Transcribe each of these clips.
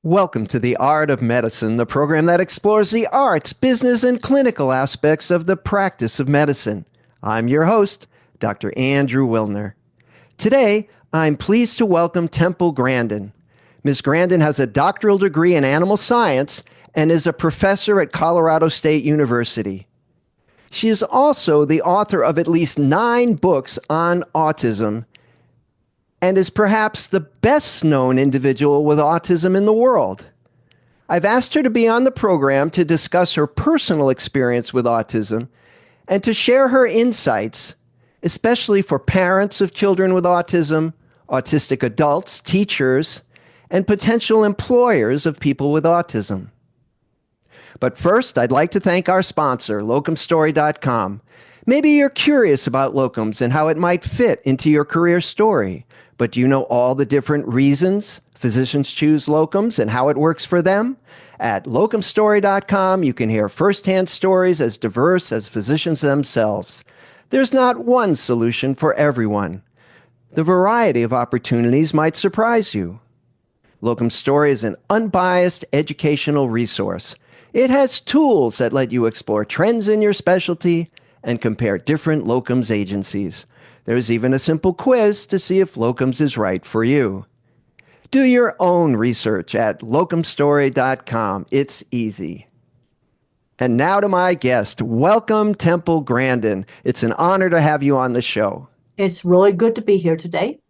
Welcome to The Art of Medicine, the program that explores the arts, business, and clinical aspects of the practice of medicine. I'm your host, Dr. Andrew Wilner. Today, I'm pleased to welcome Temple Grandin. Ms. Grandin has a doctoral degree in animal science and is a professor at Colorado State University. She is also the author of at least 9 books on autism and is perhaps the best-known individual with autism in the world. I've asked her to be on the program to discuss her personal experience with autism and to share her insights, especially for parents of children with autism, autistic adults, teachers, and potential employers of people with autism. But first, I'd like to thank our sponsor, locumstory.com. Maybe you're curious about locums and how it might fit into your career story. But do you know all the different reasons physicians choose locums and how it works for them? At locumstory.com, you can hear firsthand stories as diverse as physicians themselves. There's not one solution for everyone. The variety of opportunities might surprise you. Locum Story is an unbiased educational resource. It has tools that let you explore trends in your specialty and compare different locums agencies. There's even a simple quiz to see if locums is right for you. Do your own research at locumstory.com. It's easy. And now to my guest. Welcome, Temple Grandin. It's an honor to have you on the show. It's really good to be here today.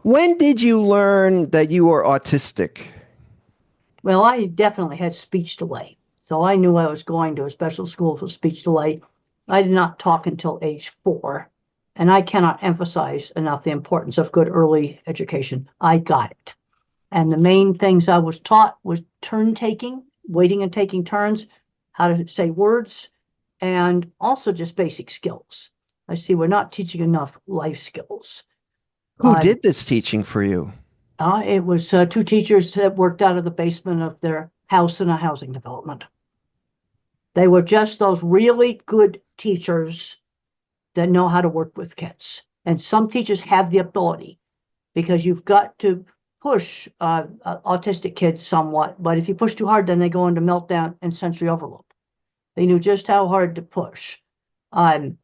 When did you learn that you were autistic? Well, I definitely had speech delay. So I knew I was going to a special school for speech delay. I did not talk until age 4. And I cannot emphasize enough the importance of good early education. I got it. And the main things I was taught was turn taking, waiting and taking turns, how to say words, and also just basic skills. I see we're not teaching enough life skills. Who did this teaching for you? It was 2 teachers that worked out of the basement of their house in a housing development. They were just those really good teachers that know how to work with kids. And some teachers have the ability because you've got to push autistic kids somewhat. But if you push too hard, then they go into meltdown and sensory overload. They knew just how hard to push. And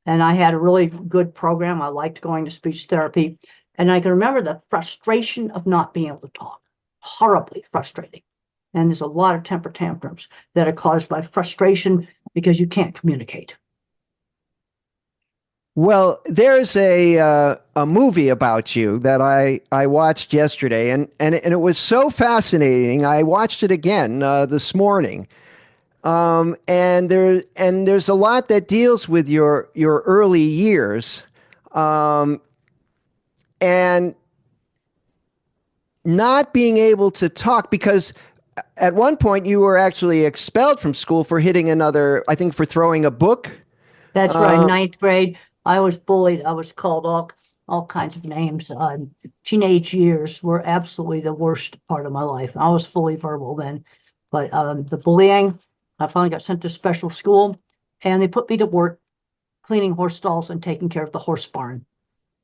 I had a really good program. I liked going to speech therapy. And I can remember the frustration of not being able to talk. Horribly frustrating. And there's a lot of temper tantrums that are caused by frustration because you can't communicate. Well, there's a movie about you that I watched yesterday, and it was so fascinating. I watched it again this morning, and there's a lot that deals with your early years, and not being able to talk because at one point you were actually expelled from school for hitting another, I think, for throwing a book. That's right, 9th grade. I was bullied. I was called all kinds of names. Teenage years were absolutely the worst part of my life. I was fully verbal then. But the bullying, I finally got sent to special school, and they put me to work cleaning horse stalls and taking care of the horse barn.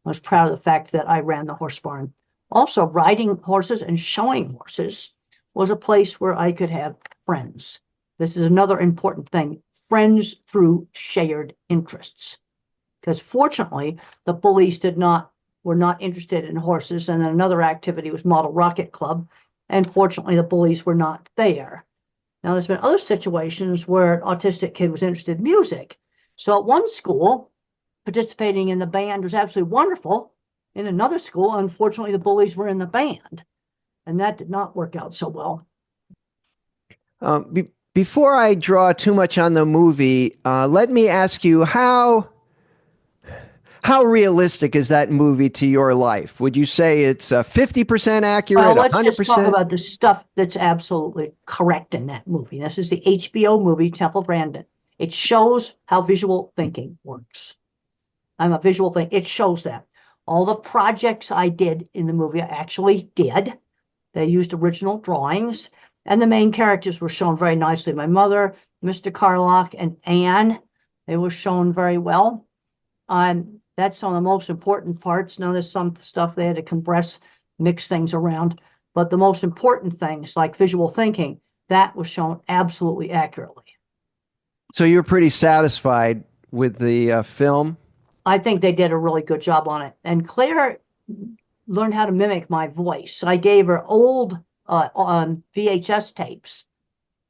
I was proud of the fact that I ran the horse barn. Also, riding horses and showing horses was a place where I could have friends. This is another important thing. Friends through shared interests. Because fortunately, the bullies were not interested in horses. And then another activity was Model Rocket Club. And fortunately, the bullies were not there. Now, there's been other situations where an autistic kid was interested in music. So at one school, participating in the band was absolutely wonderful. In another school, unfortunately, the bullies were in the band. And that did not work out so well. Before I draw too much on the movie, let me ask you how realistic is that movie to your life? Would you say it's 50% accurate, 100%? Well, let's just talk about the stuff that's absolutely correct in that movie. This is the HBO movie, Temple Grandin. It shows how visual thinking works. I'm a visual thinker. It shows that. All the projects I did in the movie I actually did. They used original drawings. And the main characters were shown very nicely. My mother, Mr. Carlock, and Anne. They were shown very well. That's some of the most important parts. Now there's some stuff they had to compress, mix things around. But the most important things like visual thinking, that was shown absolutely accurately. So you're pretty satisfied with the film? I think they did a really good job on it. And Claire learned how to mimic my voice. I gave her old VHS tapes,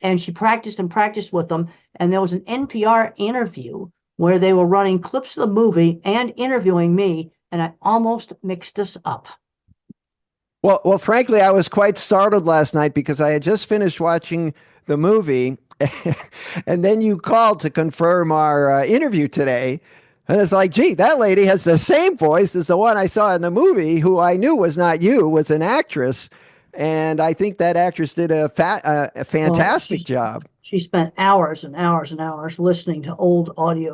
and she practiced and practiced with them. And there was an NPR interview where they were running clips of the movie and interviewing me, and I almost mixed us up. Well, frankly, I was quite startled last night because I had just finished watching the movie, and then you called to confirm our interview today. And it's like, gee, that lady has the same voice as the one I saw in the movie, who I knew was not you, was an actress. And I think that actress did a Well, fantastic job. she spent hours and hours and hours listening to old old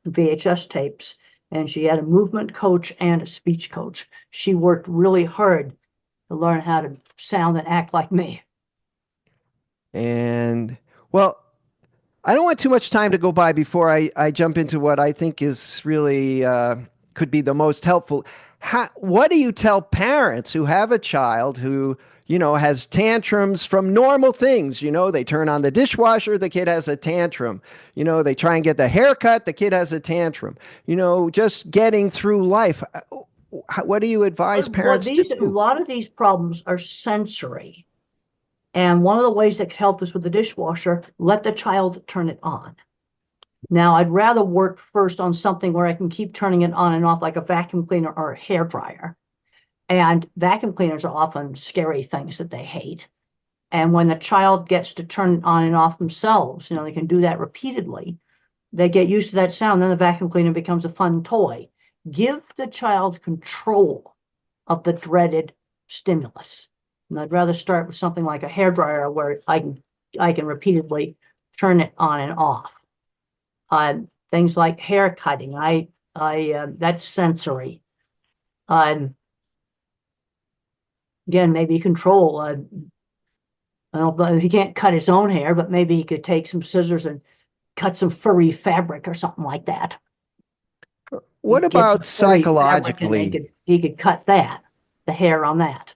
VHS tapes, and she had a movement coach and a speech coach. She worked really hard to learn how to sound and act like me. And well, I don't want too much time to go by before I jump into what I think is really could be the most helpful. What do you tell parents who have a child who, has tantrums from normal things? They turn on the dishwasher, the kid has a tantrum. They try and get the haircut, the kid has a tantrum. Just getting through life. What do you advise parents to A do? lot of these problems are sensory. And one of the ways that helped us with the dishwasher, let the child turn it on. Now, I'd rather work first on something where I can keep turning it on and off, like a vacuum cleaner or a hair dryer. And vacuum cleaners are often scary things that they hate. And when the child gets to turn it on and off themselves, they can do that repeatedly. They get used to that sound, then the vacuum cleaner becomes a fun toy. Give the child control of the dreaded stimulus. And I'd rather start with something like a hair dryer where I can repeatedly turn it on and off. Things like hair cutting, that's sensory. Again, maybe control. He can't cut his own hair, but maybe he could take some scissors and cut some furry fabric or something like that. What about psychologically? He could cut the hair on that.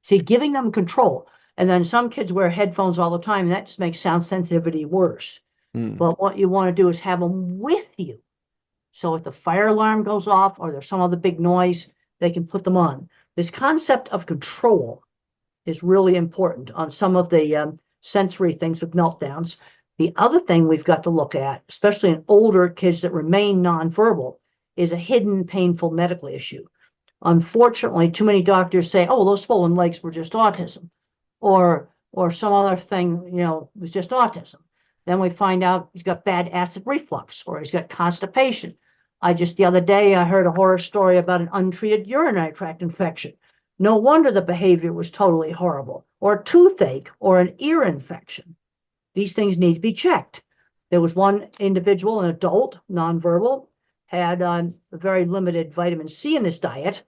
See, giving them control. And then some kids wear headphones all the time, and that just makes sound sensitivity worse. But what you want to do is have them with you. So if the fire alarm goes off or there's some other big noise, they can put them on. This concept of control is really important on some of the sensory things with meltdowns. The other thing we've got to look at, especially in older kids that remain nonverbal, is a hidden painful medical issue. Unfortunately, too many doctors say, oh, those swollen legs were just autism, or some other thing, was just autism. Then we find out he's got bad acid reflux, or he's got constipation. The other day, I heard a horror story about an untreated urinary tract infection. No wonder the behavior was totally horrible, or a toothache, or an ear infection. These things need to be checked. There was one individual, an adult, nonverbal, had a very limited vitamin C in his diet,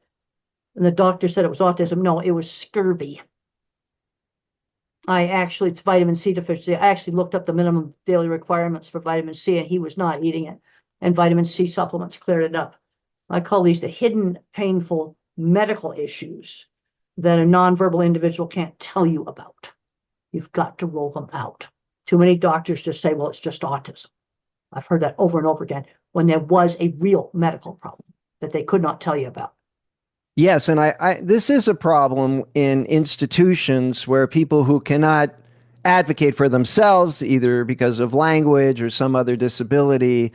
and the doctor said it was autism. No, it was scurvy. It's vitamin C deficiency. I actually looked up the minimum daily requirements for vitamin C, and he was not eating it. And vitamin C supplements cleared it up. I call these the hidden, painful medical issues that a nonverbal individual can't tell you about. You've got to roll them out. Too many doctors just say, well, it's just autism. I've heard that over and over again when there was a real medical problem that they could not tell you about. Yes, and this is a problem in institutions where people who cannot advocate for themselves, either because of language or some other disability,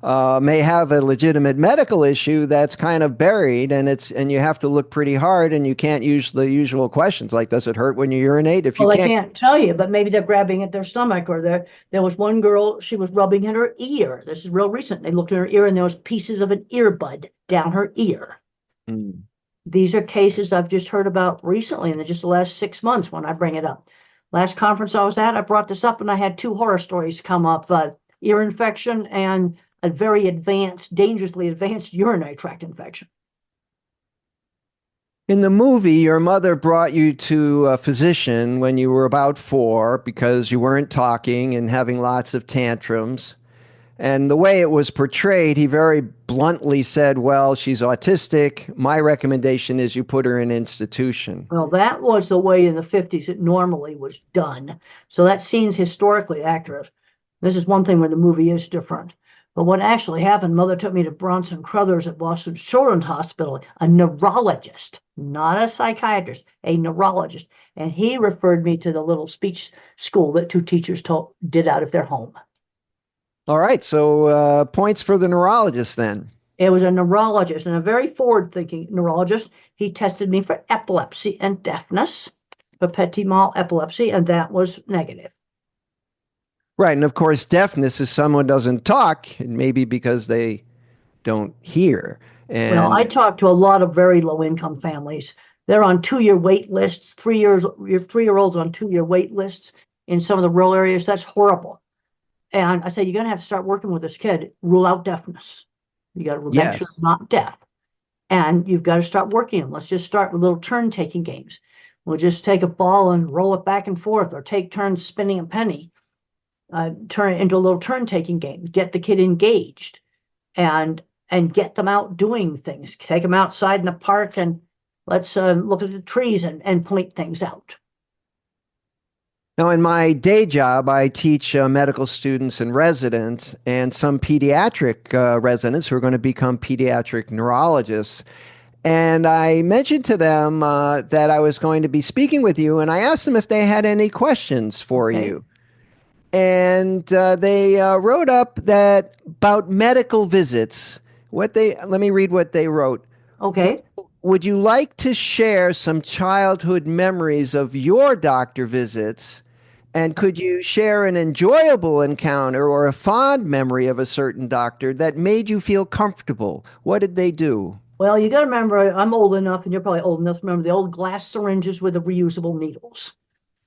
may have a legitimate medical issue that's kind of buried, and you have to look pretty hard, and you can't use the usual questions like, does it hurt when you urinate? Well, they can't tell you, but maybe they're grabbing at their stomach, or there was one girl, she was rubbing at her ear. This is real recent. They looked in her ear, and there was pieces of an earbud down her ear. Mm. These are cases I've just heard about recently in just the last 6 months when I bring it up. Last conference I was at, I brought this up, and I had 2 horror stories come up, ear infection and a very dangerously advanced urinary tract infection. In the movie, your mother brought you to a physician when you were about 4 because you weren't talking and having lots of tantrums. And the way it was portrayed, he very bluntly said, well, she's autistic. My recommendation is you put her in an institution. Well, that was the way in the 50s it normally was done. So that scene's historically accurate. This is one thing where the movie is different. But what actually happened, Mother took me to Bronson Crothers at Boston Children's Hospital, a neurologist, not a psychiatrist, a neurologist. And he referred me to the little speech school that two teachers did out of their home. All right. So points for the neurologist then. It was a neurologist and a very forward-thinking neurologist. He tested me for epilepsy and deafness, for petit mal epilepsy, and that was negative. Right. And of course, deafness is someone doesn't talk, and maybe because they don't hear. Well, I And talked to a lot of very low-income families. They're on 2-year wait lists, 3-year-olds on 2-year wait lists in some of the rural areas. That's horrible. And I said, you're going to have to start working with this kid, rule out deafness. You got to make sure yes. it's not deaf. And you've got to start working them. Let's just start with little turn-taking games. We'll just take a ball and roll it back and forth, or take turns spinning a penny. Turn it into a little turn-taking game. Get the kid engaged, and get them out doing things. Take them outside in the park and let's look at the trees and point things out. Now, in my day job, I teach medical students and residents and some pediatric residents who are going to become pediatric neurologists. And I mentioned to them that I was going to be speaking with you, and I asked them if they had any questions for Okay. you. And they wrote up that about medical visits. Let me read what they wrote. Okay. Would you like to share some childhood memories of your doctor visits? And could you share an enjoyable encounter or a fond memory of a certain doctor that made you feel comfortable? What did they do? Well, you got to remember, I'm old enough, and you're probably old enough to remember the old glass syringes with the reusable needles.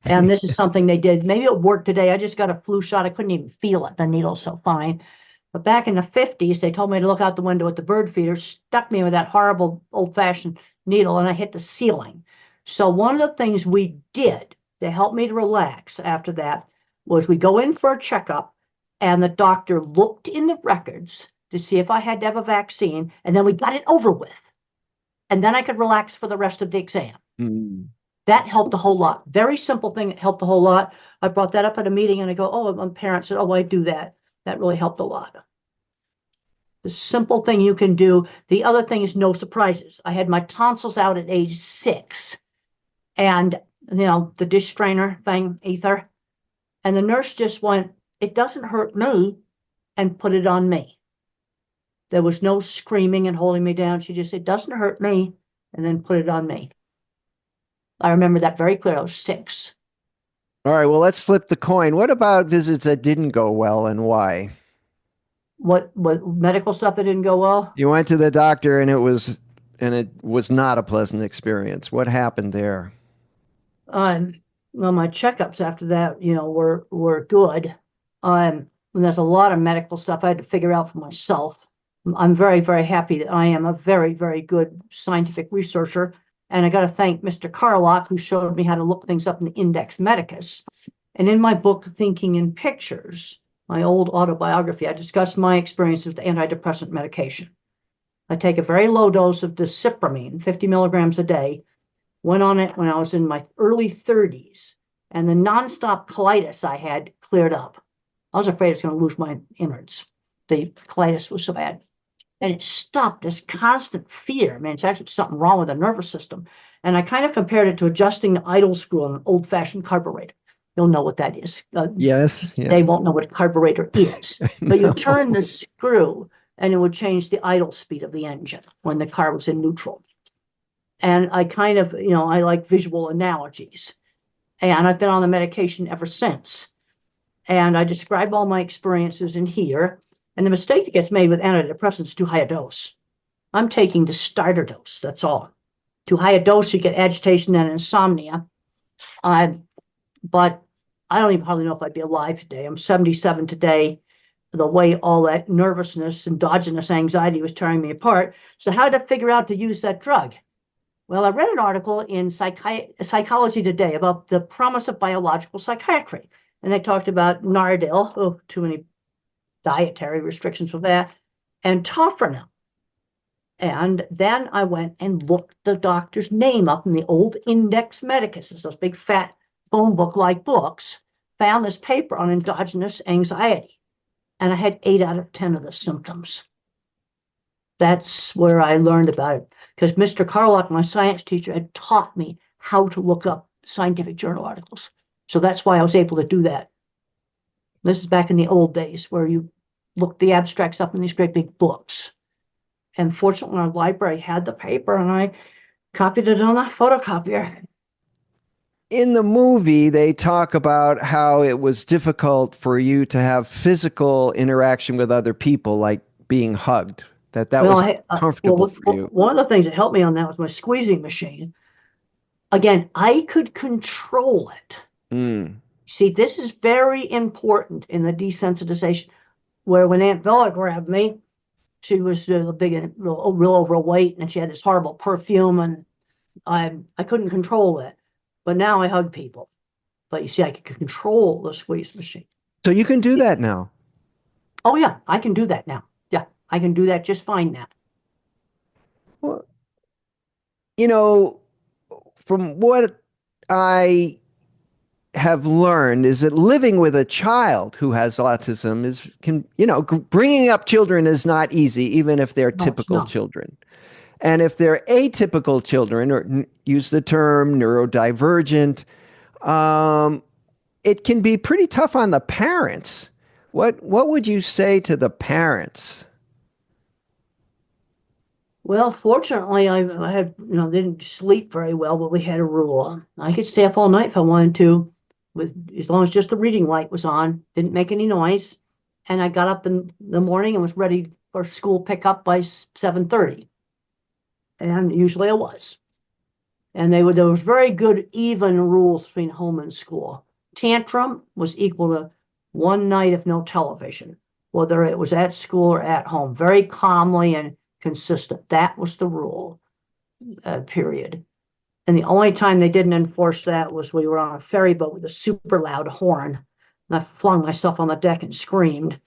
And this is something they did. Maybe it worked today. I just got a flu shot. I couldn't even feel it. The needle's so fine. But back in the 50s, they told me to look out the window at the bird feeder, stuck me with that horrible old-fashioned needle, and I hit the ceiling. So one of the things we did to help me to relax after that was we go in for a checkup, and the doctor looked in the records to see if I had to have a vaccine, and then we got it over with. And then I could relax for the rest of the exam. Mm. That helped a whole lot. Very simple thing that helped a whole lot. I brought that up at a meeting, and I go, oh, my parents said, oh, I do that. That really helped a lot. The simple thing you can do. The other thing is no surprises. I had my tonsils out at age 6, and the dish strainer thing, ether, and the nurse just went, it doesn't hurt me, and put it on me. There was no screaming and holding me down. She just said, it doesn't hurt me, and then put it on me. I remember that very clearly. I was 6. All right, well, let's flip the coin. What about visits that didn't go well, and why? What medical stuff that didn't go well? You went to the doctor and it was not a pleasant experience. What happened there? Well, my checkups after that, were good. And there's a lot of medical stuff I had to figure out for myself. I'm very, very happy that I am a very, very good scientific researcher. And I got to thank Mr. Carlock, who showed me how to look things up in the Index Medicus. And in my book, Thinking in Pictures, my old autobiography, I discuss my experience with antidepressant medication. I take a very low dose of disipramine, 50 milligrams a day. Went on it when I was in my early 30s, and the nonstop colitis I had cleared up. I was afraid I was going to lose my innards. The colitis was so bad. And it stopped this constant fear. I mean, it's actually something wrong with the nervous system. And I kind of compared it to adjusting the idle screw on an old-fashioned carburetor. You'll know what that is. Yes. They won't know what a carburetor is. But you No. turn the screw, and it would change the idle speed of the engine when the car was in neutral. And I kind of, I like visual analogies. And I've been on the medication ever since. And I describe all my experiences in here. And the mistake that gets made with antidepressants is too high a dose. I'm taking the starter dose, that's all. Too high a dose, you get agitation and insomnia. But I don't even hardly know if I'd be alive today. I'm 77 today. The way all that nervousness, endogenous anxiety was tearing me apart. So how did I figure out to use that drug? Well, I read an article in Psychology Today about the promise of biological psychiatry. And they talked about Nardil, too many dietary restrictions for that, and Tofranil. And then I went and looked the doctor's name up in the old Index Medicus, it's those big fat phone book-like books, found this paper on endogenous anxiety. And I had 8 out of 10 of the symptoms. That's where I learned about it, because Mr. Carlock, my science teacher, had taught me how to look up scientific journal articles. So that's why I was able to do that. This is back in the old days where you looked the abstracts up in these great big books. And fortunately, our library had the paper, and I copied it on a photocopier. In the movie, they talk about how it was difficult for you to have physical interaction with other people, like being hugged, that was comfortable for you. One of the things that helped me on that was my squeezing machine. Again, I could control it. See, this is very important in the desensitization, where when Aunt Bella grabbed me, she was big and real overweight, and she had this horrible perfume, and I couldn't control it. But now I hug people. But you see, I can control the squeeze machine. So you can do that now? Oh, yeah, I can do that now. Yeah, I can do that just fine now. Well, from what I have learned is that living with a child who has autism bringing up children is not easy, even if they're typical children. And if they're atypical children, or use the term neurodivergent, it can be pretty tough on the parents. What would you say to the parents? Well, fortunately, I had, didn't sleep very well, but we had a rule. I could stay up all night if I wanted to, as long as just the reading light was on, didn't make any noise. And I got up in the morning and was ready for school pickup by 7:30. And usually I was. And there was very good, even rules between home and school. Tantrum was equal to one night of no television, whether it was at school or at home, very calmly and consistent. That was the rule, period. And the only time they didn't enforce that was we were on a ferry boat with a super loud horn. And I flung myself on the deck and screamed.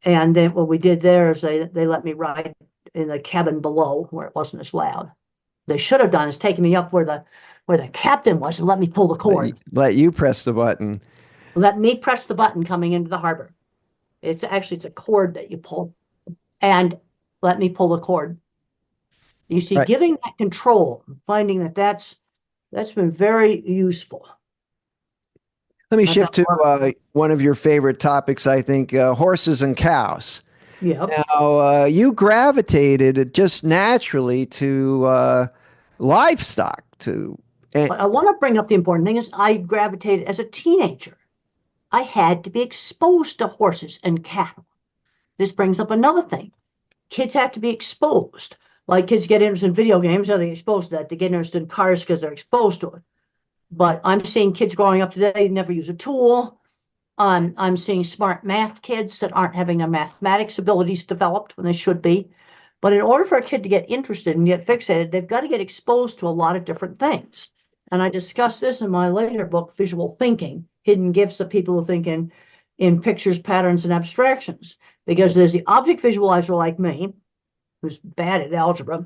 And then what we did there is they let me ride in the cabin below where it wasn't as loud. They should have done is taken me up where the captain was and let me pull the cord. Let you press the button. Let me press the button coming into the harbor. It's a cord that you pull, and let me pull the cord. You see, right. Giving that control, finding that's been very useful. Let me shift to one of your favorite topics, I think, horses and cows. Yep. Now, you gravitated just naturally to livestock. I want to bring up the important thing is I gravitated as a teenager. I had to be exposed to horses and cattle. This brings up another thing. Kids have to be exposed. Like kids get interested in video games, they're exposed to that. They get interested in cars because they're exposed to it. But I'm seeing kids growing up today never use a tool. I'm seeing smart math kids that aren't having their mathematics abilities developed when they should be. But in order for a kid to get interested and get fixated, they've got to get exposed to a lot of different things. And I discussed this in my later book, Visual Thinking, Hidden Gifts of People Who Think in Pictures, Patterns, and Abstractions. Because there's the object visualizer like me, who's bad at algebra,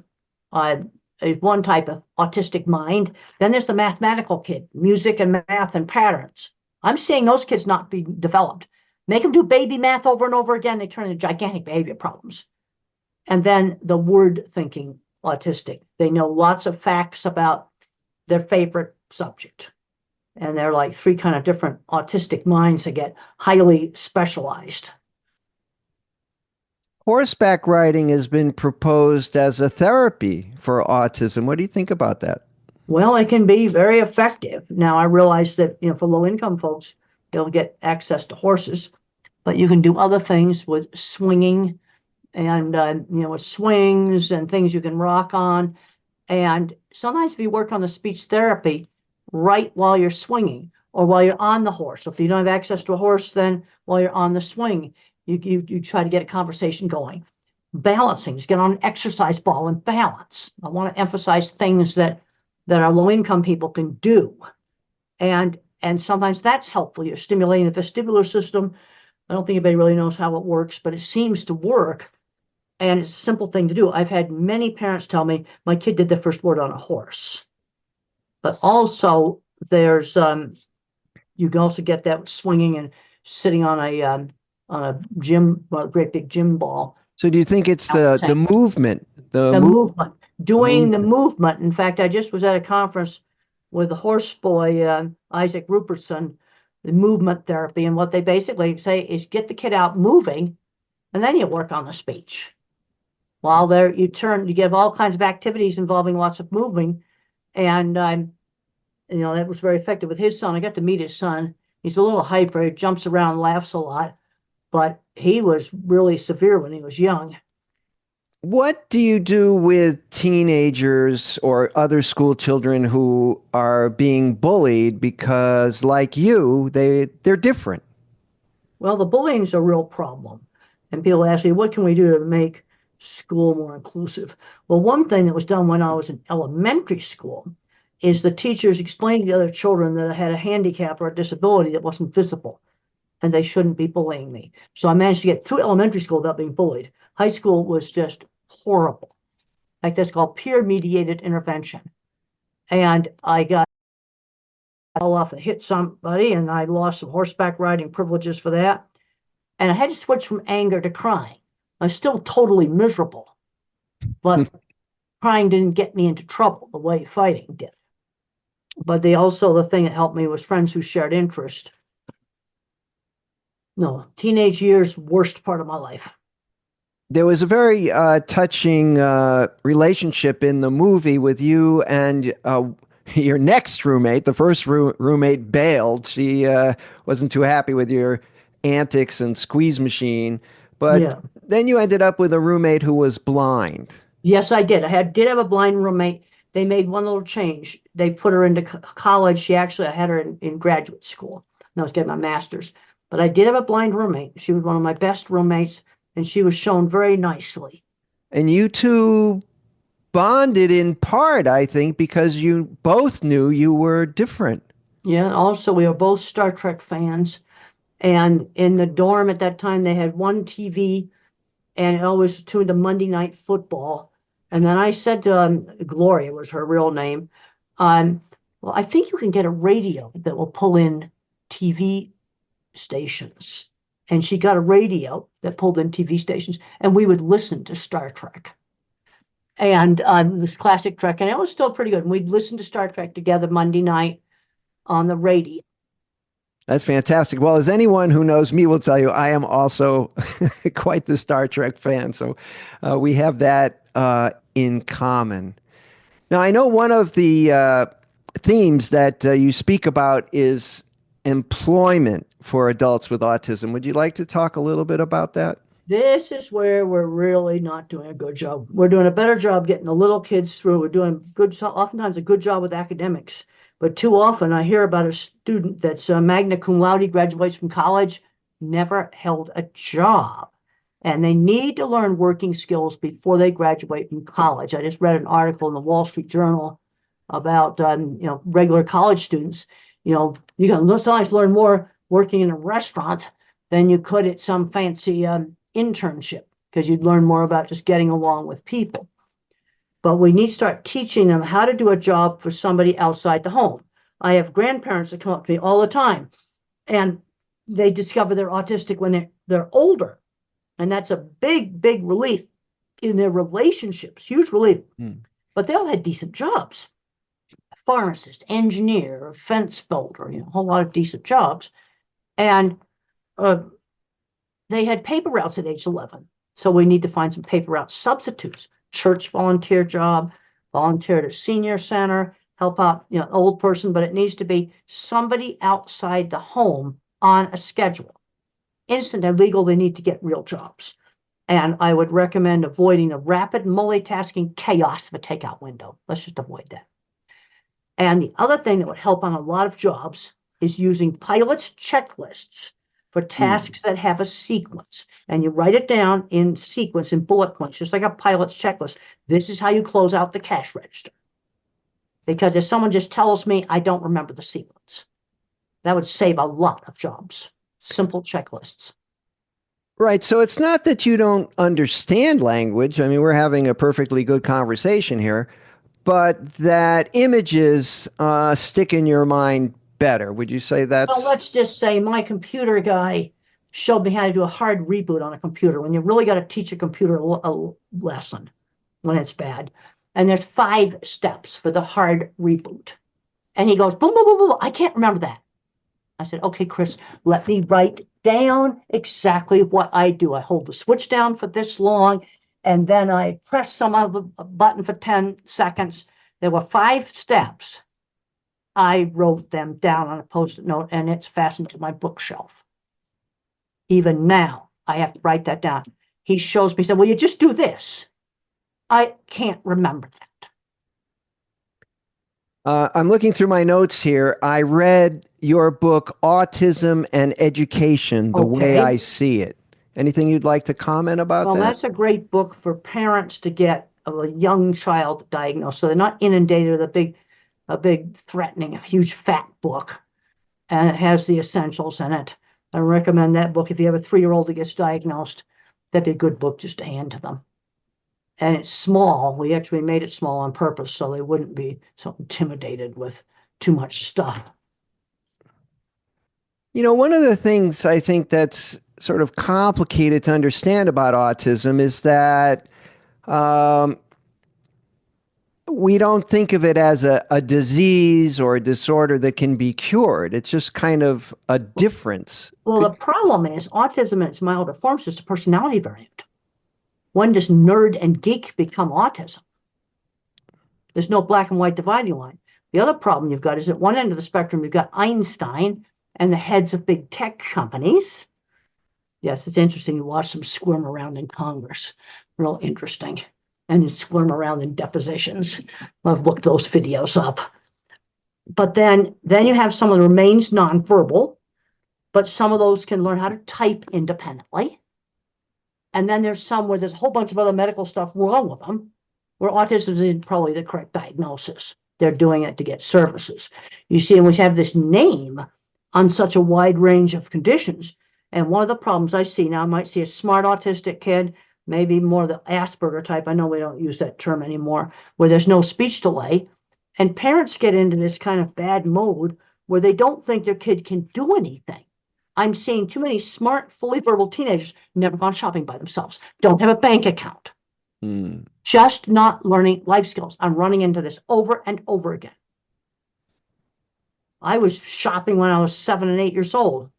one type of autistic mind. Then there's the mathematical kid, music and math and patterns. I'm seeing those kids not be developed. Make them do baby math over and over again, they turn into gigantic behavior problems. And then the word thinking autistic. They know lots of facts about their favorite subject. And they're like 3 kind of different autistic minds that get highly specialized. Horseback riding has been proposed as a therapy for autism. What do you think about that? Well, it can be very effective. Now, I realize that, for low-income folks, they'll get access to horses, but you can do other things with swinging and, with swings and things you can rock on. And sometimes if you work on the speech therapy right while you're swinging or while you're on the horse, if you don't have access to a horse, then while you're on the swing, you try to get a conversation going. Balancing, just get on an exercise ball and balance. I want to emphasize things that our low-income people can do. And sometimes that's helpful. You're stimulating the vestibular system, I don't think anybody really knows how it works, but it seems to work. And it's a simple thing to do. I've had many parents tell me my kid did the first word on a horse. But also there's you can also get that swinging and sitting on a gym, well, a great big gym ball. So do you think it's the movement, The movement, the doing the movement? movement. In fact, I just was at a conference with the horse boy, Isaac Rupertson, the movement therapy. And what they basically say is get the kid out moving, and then you work on the speech. While there, you give all kinds of activities involving lots of moving. And that was very effective with his son. I got to meet his son. He's a little hyper, he jumps around, laughs a lot, but he was really severe when he was young. What do you do with teenagers or other school children who are being bullied because, like you, they're different? Well, the bullying is a real problem. And people ask me, what can we do to make school more inclusive? Well, one thing that was done when I was in elementary school is the teachers explained to the other children that I had a handicap or a disability that wasn't visible and they shouldn't be bullying me. So I managed to get through elementary school without being bullied. High school was just horrible. Like that's called peer mediated intervention. And I got off and hit somebody, and I lost some horseback riding privileges for that. And I had to switch from anger to crying. I was still totally miserable, but crying didn't get me into trouble the way fighting did. But the thing that helped me was friends who shared interest. No, teenage years, worst part of my life. There was a very touching relationship in the movie with you and your next roommate. The first roommate bailed. She wasn't too happy with your antics and squeeze machine. But Yeah. then you ended up with a roommate who was blind. Yes, I did. Did have a blind roommate. They made one little change. They put her into college. I had her in graduate school. And I was getting my master's. But I did have a blind roommate. She was one of my best roommates, and she was shown very nicely. And you two bonded in part, I think, because you both knew you were different. Yeah, and also we were both Star Trek fans. And in the dorm at that time, they had one TV, and it always tuned to Monday Night Football. And then I said to Gloria was her real name, well, I think you can get a radio that will pull in TV stations. And she got a radio that pulled in TV stations, and we would listen to Star Trek and this classic Trek, and it was still pretty good. And we'd listen to Star Trek together Monday night on the radio. That's fantastic. Well, as anyone who knows me will tell you, I am also quite the Star Trek fan. So we have that in common. Now, I know one of the themes that you speak about is employment for adults with autism. Would you like to talk a little bit about that? This is where we're really not doing a good job. We're doing a better job getting the little kids through. We're doing oftentimes a good job with academics. But too often I hear about a student that's magna cum laude, graduates from college, never held a job. And they need to learn working skills before they graduate from college. I just read an article in the Wall Street Journal about regular college students. You can sometimes learn more working in a restaurant than you could at some fancy internship, because you'd learn more about just getting along with people. But we need to start teaching them how to do a job for somebody outside the home. I have grandparents that come up to me all the time, and they discover they're autistic when they're older. And that's a big, big relief in their relationships, huge relief. But they all had decent jobs. Pharmacist, engineer, fence builder, a whole lot of decent jobs. And they had paper routes at age 11. So we need to find some paper route substitutes. Church volunteer job, volunteer at a senior center, help out, old person, but it needs to be somebody outside the home on a schedule. Instant and legal, they need to get real jobs. And I would recommend avoiding the rapid multitasking chaos of a takeout window. Let's just avoid that. And the other thing that would help on a lot of jobs is using pilots' checklists for tasks that have a sequence. And you write it down in sequence, in bullet points, just like a pilot's checklist. This is how you close out the cash register. Because if someone just tells me, I don't remember the sequence, that would save a lot of jobs. Simple checklists. Right. So it's not that you don't understand language. I mean, we're having a perfectly good conversation here, but that images stick in your mind better. Would you say Well, that's let's just say my computer guy showed me how to do a hard reboot on a computer when you really got to teach a computer a lesson when it's bad. And there's 5 steps for the hard reboot. And he goes, boom, boom, boom, boom. I can't remember that. I said, okay, Chris, let me write down exactly what I do. I hold the switch down for this long, and then I press some other button for 10 seconds. There were 5 steps. I wrote them down on a post-it note, and it's fastened to my bookshelf. Even now, I have to write that down. He shows me, he said, well, you just do this. I can't remember that. I'm looking through my notes here. I read your book, Autism and Education, The Way Okay. I See It. Anything you'd like to comment about Well, that? that's a great book for parents to get a young child diagnosed, so they're not inundated with a big threatening, a huge fat book, and it has the essentials in it. I recommend that book if you have a 3-year-old that gets diagnosed. That'd be a good book just to hand to them. And it's small. We actually made it small on purpose so they wouldn't be so intimidated with too much stuff. You know, one of the things I think that's sort of complicated to understand about autism is that um, we don't think of it as a disease or a disorder that can be cured. It's just kind of a difference. Well, the problem is autism in its milder form is just a personality variant. When does nerd and geek become autism? There's no black and white dividing line. The other problem you've got is at one end of the spectrum, you've got Einstein and the heads of big tech companies. Yes, it's interesting. You watch them squirm around in Congress. Real interesting. And you squirm around in depositions. I've looked those videos up. But then you have some of the remains nonverbal, but some of those can learn how to type independently. And then there's some where there's a whole bunch of other medical stuff wrong with them, where autism is probably the correct diagnosis. They're doing it to get services. You see, and we have this name on such a wide range of conditions. And one of the problems I see now, I might see a smart autistic kid, maybe more the Asperger type. I know we don't use that term anymore, where there's no speech delay. And parents get into this kind of bad mode where they don't think their kid can do anything. I'm seeing too many smart, fully verbal teenagers never gone shopping by themselves, don't have a bank account, just not learning life skills. I'm running into this over and over again. I was shopping when I was 7 and 8 years old.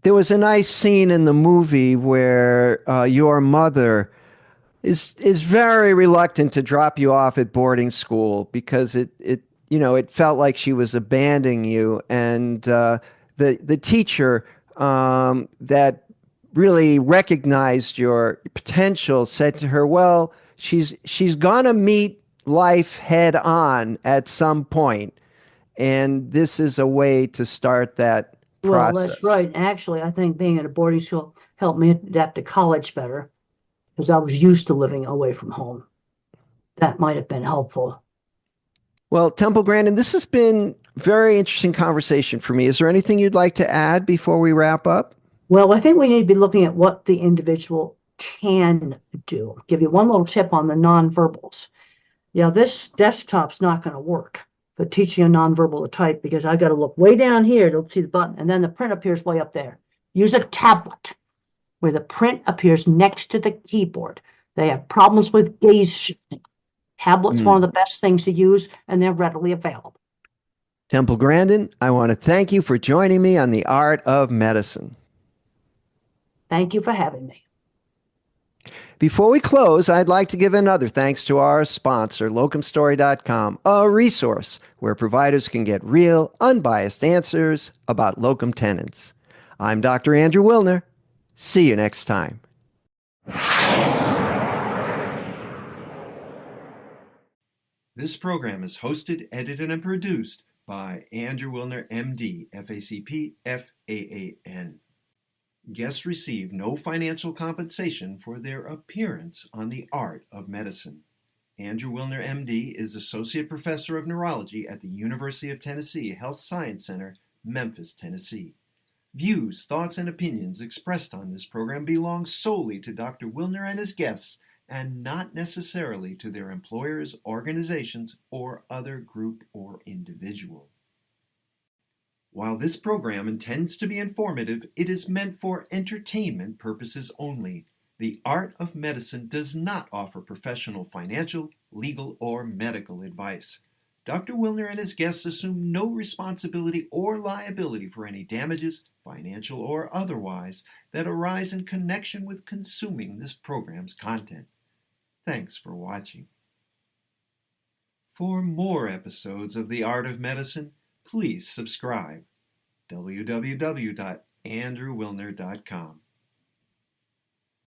There was a nice scene in the movie where your mother is very reluctant to drop you off at boarding school because it felt like she was abandoning you, and the teacher that really recognized your potential said to her, "Well, she's gonna meet life head on at some point, and this is a way to start that Well, that's process." right. Actually, I think being at a boarding school helped me adapt to college better because I was used to living away from home. That might have been helpful. Well, Temple Grandin, this has been very interesting conversation for me. Is there anything you'd like to add before we wrap up? Well, I think we need to be looking at what the individual can do. I'll give you one little tip on the nonverbals. This desktop's not going to work for teaching a nonverbal to type because I got to look way down here to see the button, and then the print appears way up there. Use a tablet where the print appears next to the keyboard. They have problems with gaze shifting. Tablet's one of the best things to use, and they're readily available. Temple Grandin, I want to thank you for joining me on The Art of Medicine. Thank you for having me. Before we close, I'd like to give another thanks to our sponsor, locumstory.com, a resource where providers can get real, unbiased answers about locum tenens. I'm Dr. Andrew Wilner. See you next time. This program is hosted, edited, and produced by Andrew Wilner, MD, FACP, FAAN. Guests receive no financial compensation for their appearance on The Art of Medicine. Andrew Wilner, MD, is Associate Professor of Neurology at the University of Tennessee Health Science Center, Memphis, Tennessee. Views, thoughts, and opinions expressed on this program belong solely to Dr. Wilner and his guests and not necessarily to their employers, organizations, or other group or individual. While this program intends to be informative, it is meant for entertainment purposes only. The Art of Medicine does not offer professional financial, legal, or medical advice. Dr. Wilner and his guests assume no responsibility or liability for any damages, financial or otherwise, that arise in connection with consuming this program's content. Thanks for watching. For more episodes of The Art of Medicine, please subscribe. www.andrewwilner.com